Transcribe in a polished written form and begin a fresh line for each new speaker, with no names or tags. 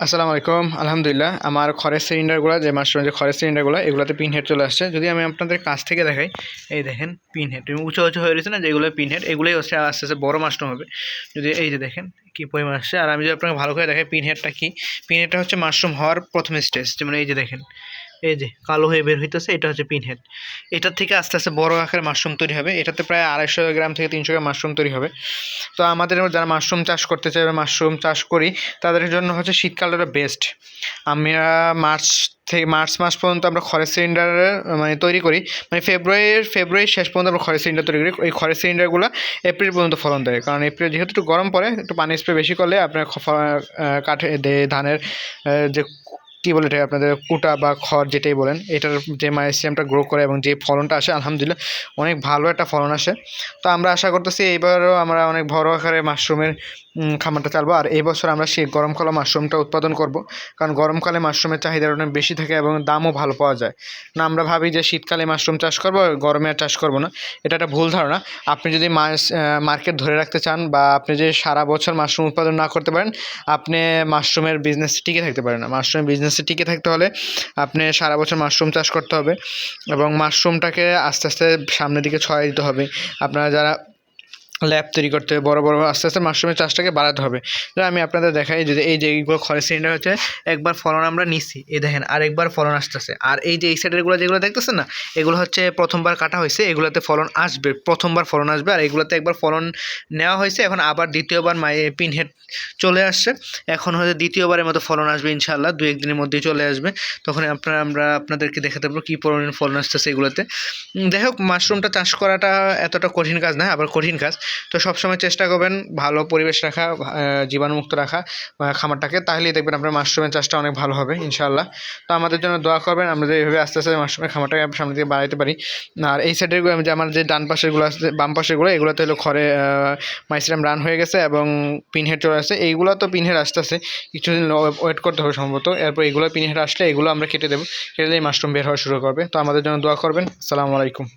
আসসালামু আলাইকুম। আলহামদুলিল্লাহ, আমার খড়ের সিলিন্ডারগুলো যে মাশরুমের যে খড়ের সিলিন্ডারগুলো এগুলোতে পিন হেড চলে আসছে। যদি আমি আপনাদের কাছ থেকে দেখাই, এই দেখেন পিন হেড উঁচু উঁচু হয়ে রয়েছে না, যেগুলো পিন হেড এগুলোই হচ্ছে আস্তে আস্তে বড় মাশরুম হবে। যদি এই যে দেখেন কী পরিমাণ আসছে। আর আমি যদি আপনাকে ভালো করে দেখাই পিন হেডটা কি, পিন হেডটা হচ্ছে মাশরুম হওয়ার প্রথম স্টেজ। যেমন এই যে দেখেন, এই যে কালো হয়ে বের হইতেছে, এটা হচ্ছে পিন হেড। এটার থেকে আস্তে আস্তে বড় আকারের মাশরুম তৈরি হবে। এটাতে প্রায় 250 গ্রাম থেকে 300 গ্রাম মাশরুম তৈরি হবে। তো আমাদের যারা মাশরুম চাষ করতে চাই বা মাশরুম চাষ করি, তাদের জন্য হচ্ছে শীতকালটা বেস্ট। আমরা মার্চ মাস পর্যন্ত আমরা খড়ের সিলিন্ডার মানে তৈরি করি, মানে ফেব্রুয়ারি শেষ পর্যন্ত আমরা খড়ের সিলিন্ডার তৈরি করি। এই খড়ের সিলিন্ডারগুলো এপ্রিল পর্যন্ত ফলন দেয়, কারণ এপ্রিল যেহেতু একটু গরম পড়ে, একটু পানি স্প্রে বেশি করলে আপনার কাঠে ধানের যে কী বলে এটা, আপনাদের কুটা বা খড় যেটাই বলেন, এটার যে মাইসিয়ামটা গ্রো করে এবং যে ফলনটা আসে আলহামদুলিল্লাহ অনেক ভালো একটা ফলন আসে। তো আমরা আশা করতেছি এইবারও আমরা অনেক বড় আকারে মাশরুমের খামারটা চালাবো। আর এই বছর আমরা সেই গরমকালে মাশরুমটা উৎপাদন করব, কারণ গরমকালে মাশরুমের চাহিদা অনেক বেশি থাকে এবং দামও ভালো পাওয়া যায় না। আমরা ভাবি যে শীতকালে মাশরুম চাষ করব, গরমে আর চাষ করব না, এটা একটা ভুল ধারণা। আপনি যদি মার্কেট ধরে রাখতে চান বা আপনি যে সারা বছর মাশরুম উৎপাদন না করতে পারেন, আপনি মাশরুমের বিজনেস টিকে থাকতে পারেন না। মাশরুমের বিজনেসে টিকে থাকতে হলে আপনি সারা বছর মাশরুম চাষ করতে হবে এবং মাশরুমটাকে আস্তে আস্তে সামনের দিকে ছড়াই দিতে হবে। আপনারা যারা ল্যাব তৈরি করতে হবে, বড় বড় আস্তে আস্তে মাশরুমের চাষটাকে বাড়াতে হবে। আমি আপনাদের দেখাই যদি এই যে এইগুলো খড়ের সিলিন্ডার হচ্ছে একবার ফলন আমরা নিচ্ছি, এই দেখেন আরেকবার ফলন আসতেছে। আর এই যে এই সাইডেরগুলো যেগুলো দেখতেছেন না, এগুলো হচ্ছে প্রথমবার কাটা হয়েছে, এগুলোতে ফলন আসবে, প্রথমবার ফলন আসবে। আর এগুলোতে একবার ফলন নেওয়া হয়েছে, এখন আবার দ্বিতীয়বার পিন হেড চলে আসছে, এখন হয়তো দ্বিতীয়বারের মতো ফলন আসবে ইনশাআল্লাহ, 2-1 দিনের মধ্যেই চলে আসবে। তখন আমরা আপনাদেরকে দেখাতে পারবো কী পরিমাণ ফলন আসতেছে এগুলোতে। যাই হোক, মাশরুমটা চাষ করাটা এতটা কঠিন কাজ না, আবার কঠিন কাজ। তো সবসময় চেষ্টা করবেন ভালো পরিবেশ রাখা, জীবাণুমুক্ত রাখা খামারটাকে, তাহলেই দেখবেন আপনার মাশরুমের চাষটা অনেক ভালো হবে ইনশাআল্লাহ। তো আমাদের জন্য দোয়া করবেন, আমরা যে এইভাবে আস্তে আস্তে মাশরুমের খামারটাকে সামনে দিকে বাড়াইতে পারি। আর এই সাইডের যে আমার যে ডান পাশেরগুলো আছে, বাম পাশেরগুলো, এগুলোতে হলো খড়ে মাইসিরাম রান হয়ে গেছে এবং পিনহেড চলে আসছে। এইগুলো তো পিনহেড আসতেছে, কিছুদিন ওয়েট করতে হবে সম্ভবত। এরপর এগুলো পিনহেড আসলে এগুলো আমরা কেটে দেবো, কেটে দিলে মাশরুম বের হওয়া শুরু করবে। তো আমাদের জন্য দোয়া করবেন। আসসালামু আলাইকুম।